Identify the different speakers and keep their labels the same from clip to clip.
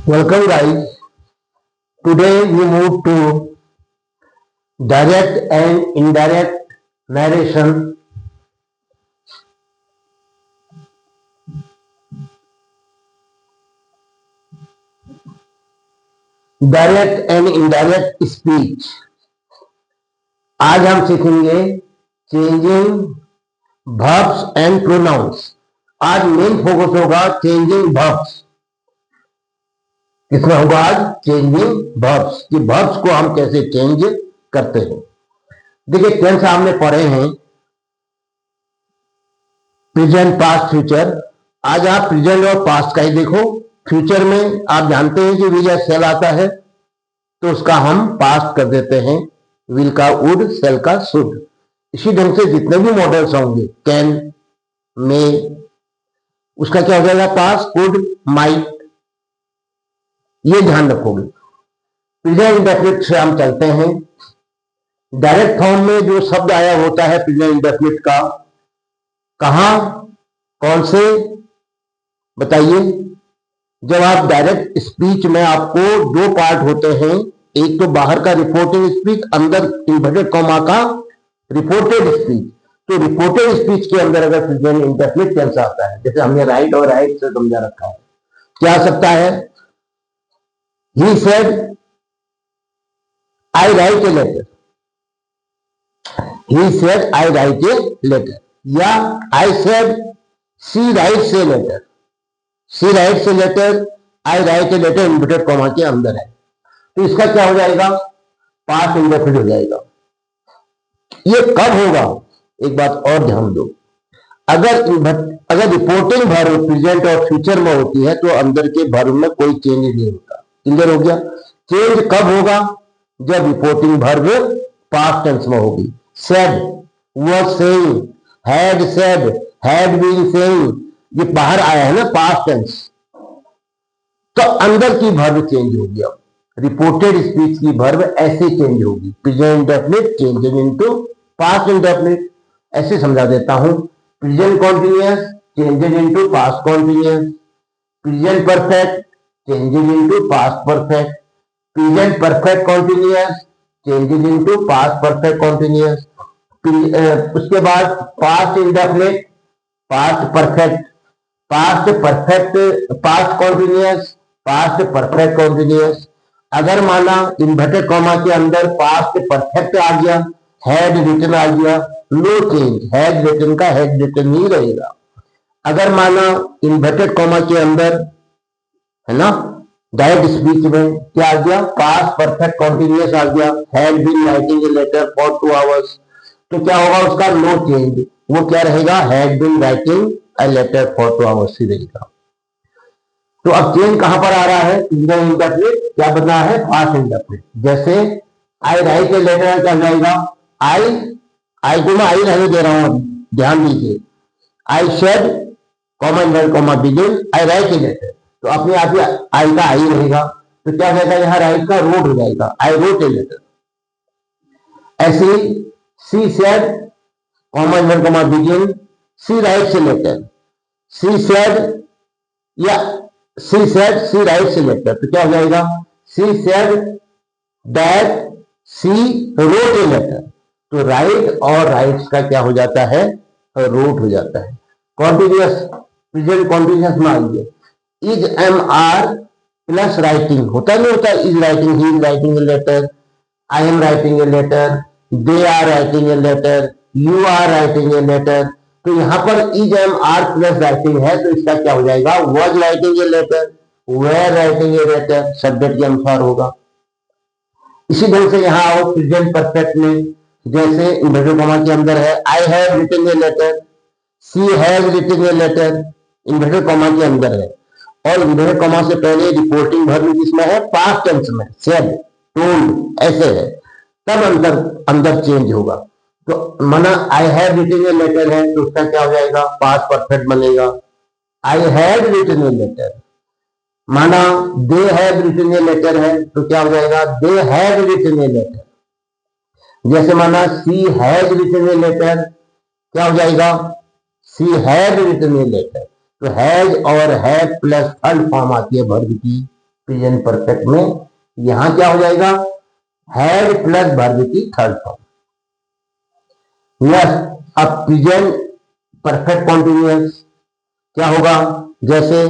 Speaker 1: Welcome guys. Today we move to direct and indirect narration. Direct and indirect speech. आज हम सीखेंगे changing verbs and pronounce. आज main focus होगा changing verbs. किसमें होगा आज? चेंजिंग वर्ब्स, कि वर्ब्स को हम कैसे चेंज करते हैं। देखिए टेंस हमने पढ़े हैं प्रेजेंट, पास्ट, फ्यूचर। आज आप प्रेजेंट और पास्ट का ही देखो। फ्यूचर में आप जानते हैं कि विल या शेल आता है, तो उसका हम पास्ट कर देते हैं। विल का वुड, शेल का शुड। इसी ढंग से जितने भी मॉडल्स होंगे, कैन, मे, उसका क्या हो जाएगा? Past, could, might. ये ध्यान रखोगे। प्रेजेंट इंडेफिनिट से हम चलते हैं। डायरेक्ट फॉर्म में जो शब्द आया होता है प्रेजेंट इंडेफिनिट का, कहां, कौन से, बताइए। जब आप डायरेक्ट स्पीच में, आपको दो पार्ट होते हैं, एक तो बाहर का रिपोर्टेड स्पीच, अंदर इन्वर्टेड कॉमा का रिपोर्टेड स्पीच। तो रिपोर्टेड स्पीच के अंदर अगर प्रेजेंट इंडेफिनिट टेंस आता है, जैसे हमने राइट और राइट से समझा रखा है, क्या आ सकता है? He said I write a letter. He said I write a letter, या I said she writes a letter. She writes a letter, I write a letter inverted comma के अंदर है। तो इसका क्या हो जाएगा? पास्ट इंडेफिनिट हो जाएगा। ये कब होगा? एक बात और ध्यान दो। अगर रिपोर्टिंग वर्ब प्रेजेंट और फ्यूचर में होती है, तो अंदर के वर्ब में कोई चेंज नहीं होता। क्लियर हो गया? चेंज कब होगा? जब रिपोर्टिंग वर्ब पास्ट टेंस में होगी। said, was saying, had said, had been saying, ये बाहर आया है ना पास्ट टेंस, तो अंदर की वर्ब चेंज होगी। अब रिपोर्टेड स्पीच की वर्ब ऐसे चेंज होगी। Present indefinite changes into past indefinite. ऐसे समझा देता हूं। Present continuous changes into past continuous. Present perfect changes into past perfect. Present perfect continuous changes into past perfect continuous. उसके बाद past indefinite, past perfect, past perfect, past continuous, past perfect continuous. अगर माना inverted comma के अंदर past perfect आ गया, had written आ गया, no change, had written का had written ही रहेगा। अगर माना इन्वर्टेड कॉमा के अंदर, है ना, डायरेक्ट स्पीच में क्या आ गया? पास्ट परफेक्ट कॉन्टिन्यूअस आ गया, had been writing a letter for 2 hours, तो क्या होगा उसका? No change. वो क्या रहेगा? Had been writing a letter for 2 hours ही रहेगा। तो अब चेंज कहां पर आ रहा है? इंडेफिनिट क्या बना है? Past indefinite. जैसे आई राइट ए लेटर क्या जाएगा? आई को मैं आई रहने दे रहा हूं, ध्यान दीजिए। I said comma inverted comma begin I write a letter, तो अपने आप ही आई का आई रहेगा। तो क्या कहता है? यहां राइट का रोट हो जाएगा, आई रोट ए लेटर। ऐसे she said comma inverted comma begin she writes a letter. She said या she said she writes a letter, तो क्या हो जाएगा? She said that she wrote a letter. तो राइट और राइट्स का क्या हो जाता है? रोट हो जाता है। कॉन्टिन्यूअस, प्रेजेंट कॉन्टिन्यूअस में आइए। Is am are plus writing होता नहीं होता? Is writing, he is writing a letter, I am writing a letter, they are writing a letter, you are writing a letter. तो यहां पर is am are plus writing है, तो इसका क्या हो जाएगा? Was writing a letter, were writing a letter, subject के अनुसार होगा। इसी ढंग से यहां आओ प्रेजेंट परफेक्ट में। जैसे इन्वर्टेड कॉमा के अंदर है I have written a letter, she have written a letter, inverted comma के अंदर है। और इन्वर्टेड कॉमा से पहले रिपोर्टिंग वर्ब किसमें है? पास्ट टेंस में, सेड, टोल्ड, ऐसे है। तब अंदर चेंज होगा। तो माना I have written a letter है, तो उसका क्या हो जाएगा? पास्ट परफेक्ट बनेगा, I have written a letter. माना they have written a letter है, तो क्या हो जाएगा? They have written a letter. जैसे माना she has written a letter, क्या हो जाएगा? She had written a letter. तो हैज और हैव प्लस थर्ड फॉर्म आती है वर्ब की प्रेजेंट परफेक्ट में। यहां क्या हो जाएगा, हैड प्लस वर्ब की थर्ड फॉर्म। यस, अब प्रेजेंट परफेक्ट कॉन्टिन्यूअस क्या होगा, जैसे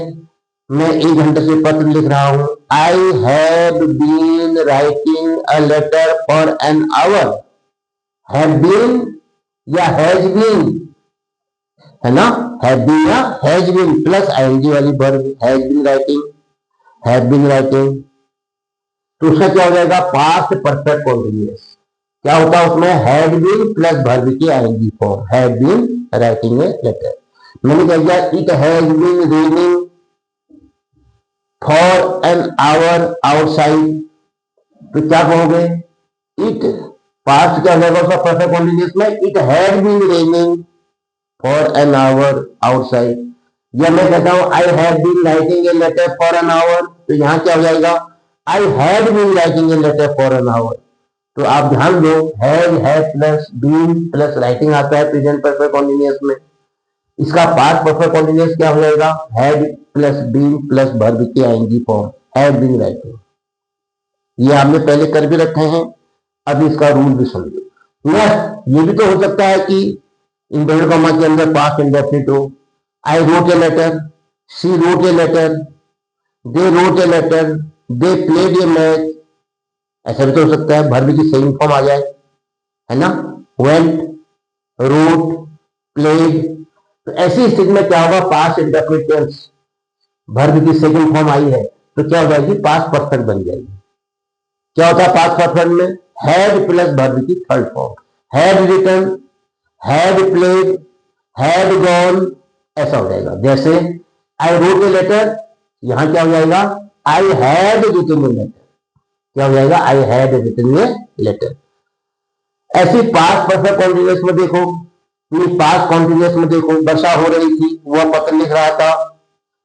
Speaker 1: मैं 1 घंटे से पत्र लिख रहा हूं, I have been writing a letter for an hour. Have been या हैज बीन, है ना, हैव बीन या हैज बीन प्लस आईएनजी वाली verb, has been writing, have been writing. तो उसका क्या हो जाएगा, पास्ट परफेक्ट कॉन्टिन्यूअस। क्या होता है उसमें, हैड बीन प्लस वर्ब की ING form, had been writing a letter. मैंने कह दिया it has been raining for an hour outside, तो क्या कहोगे, इट पास्ट क्या हो जाएगा उसका परफेक्ट कॉन्टिन्यूअस में, it had been raining for an hour outside. या मैं कहता हूं I have been writing a letter for an hour, तो यहां क्या हो जाएगा, I had been writing a letter for an hour. तो आप ध्यान दो, have plus been plus writing आता है प्रेजेंट परफेक्ट कॉन्टिन्यूअस में। इसका पास्ट परफेक्ट कॉन्टिन्यूअस क्या हो जाएगा, had plus been plus verb की ING form, have been writing. ये आपने पहले कर भी रखे हैं, अब इसका रूल भी समझो। ये भी तो हो सकता है कि इंवर्टेड कॉमा के अंदर पास्ट इंडेफिनिट हो, I wrote a letter, she wrote a letter, they wrote a letter, they played a match, ऐसा भी तो हो सकता है वर्ब की सेकंड फॉर्म आ जाए, है ना, वेंट, रोट, प्लेड। तो ऐसी स्थिति में क्या होगा, पास्ट इंडेफिनिट टेंस वर्ब की सेकंड फॉर्म आई है तो क्या हो जाएगी, पास्ट परफेक्ट बन जाएगी। क्या होता है पास्ट परफेक्ट में, हैड प्लस वर्ब की third form, had written, had played, had gone, ऐसा हो जाएगा। जैसे आई रोट ए लेटर, यहां क्या हो जाएगा, I had written a letter, क्या हो जाएगा, I had written a letter. ऐसी पास्ट परफेक्ट कॉन्टिन्यूअस में देखो, पास्ट कॉन्टिन्यूअस में देखो, वर्षा हो रही थी, वह पत्र लिख रहा था,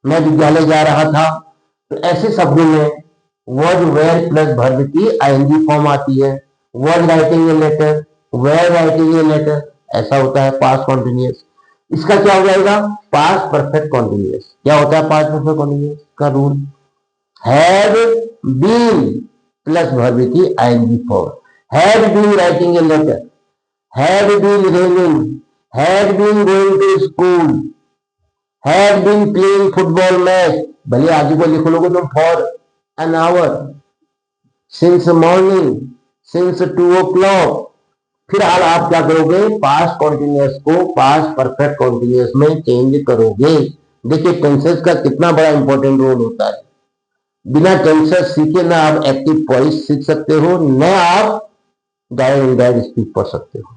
Speaker 1: मैं विद्यालय जा रहा था, तो ऐसे शब्दों में वर्ड वेयर प्लस वर्ब की आईएनजी फॉर्म आती है, word writing a letter, were writing a letter, ऐसा होता है पास्ट कॉन्टिन्यूअस। इसका क्या हो जाएगा, पास्ट परफेक्ट कॉन्टिन्यूअस। क्या होता है पास्ट परफेक्ट कॉन्टिन्यूअस का rule, have been plus verb की ING form, had been writing a letter, had been raining, had been going to school, had been playing football match, भले आजू को लिख लोगे तुम, for an hour, since morning, since 2 o'clock। फिर आप क्या करोगे, पास्ट कॉन्टिन्यूअस को पास्ट परफेक्ट कॉन्टिन्यूअस में चेंज करोगे। देखिए टेंसेस का कितना बड़ा इंपॉर्टेंट रोल होता है। बिना टेंसेस सीखे ना आप एक्टिव वॉइस सीख सकते हो, न आप डायरेक्ट इनडायरेक्ट स्पीच पढ़ सकते हो,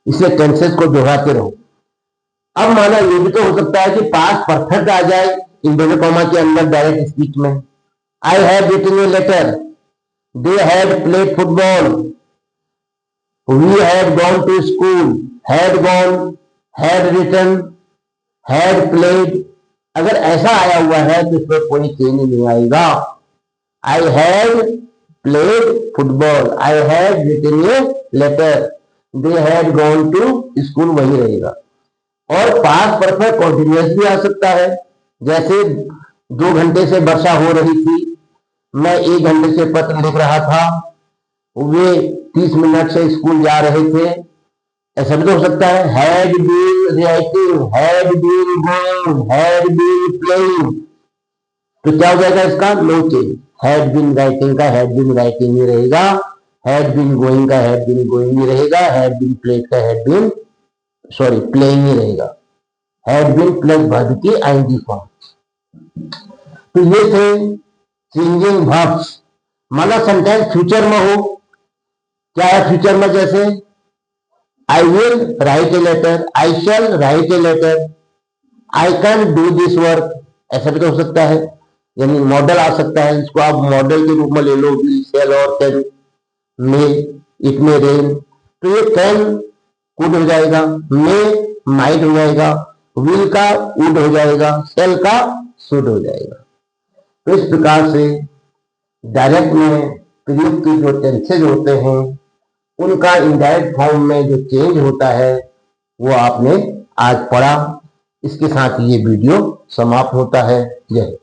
Speaker 1: इसलिए टेंसेस को दोहराते रहो। अब माना ये भी तो हो सकता है कि पास्ट परफेक्ट आ जाए इन्वर्टेड कॉमा के अंदर डायरेक्ट स्पीच में, I have written a letter, they had played football, we had gone to school, had gone, had written, had played। अगर ऐसा आया हुआ है तो इसमें कोई चेंज नहीं आएगा। I had played football, I had written a letter, they had gone to school, वही रहेगा। और पास्ट परफेक्ट कॉन्टिन्यूअस भी आ सकता है, जैसे 2 घंटे से वर्षा हो रही थी, मैं 1 घंटे से पत्र लिख रहा था, वे 30 मिनट से स्कूल जा रहे थे, ऐसा भी तो हो सकता है। Had been writing, had been going, had been playing, तो क्या हो जाएगा इसका, no change. Had been writing का हैड बीन राइटिंग ही रहेगा, हैड बीन गोइंग का हैड बीन गोइंग ही रहेगा, हैड बीन प्लेड का हैड बीन प्लेइंग ही रहेगा। हैड बीन प्लस वर्ब की आईएनजी फॉर्म। तो ये थे चेंजिंग वर्ब्स। माना सेंटेंस फ्यूचर में हो, क्या है फ्यूचर में, जैसे I will write a letter, I shall write a letter, I can do this work, ऐसा भी तो हो सकता है, यानी मॉडल आ सकता है, इसको आप मॉडल के रूप में ले लो, विल, शैल और can, may, it may rain, तो ये कैन कुड हो जाएगा, मे माइट हो जाएगा, विल का वुड हो जाएगा, शैल का शुड हो जाएगा। तो इस प्रकार से डायरेक्ट में प्रयुक्त के जो टेंसेज होते हैं उनका इनडायरेक्ट फॉर्म में जो चेंज होता है वो आपने आज पढ़ा। इसके साथ ये वीडियो समाप्त होता है। जय हिंद।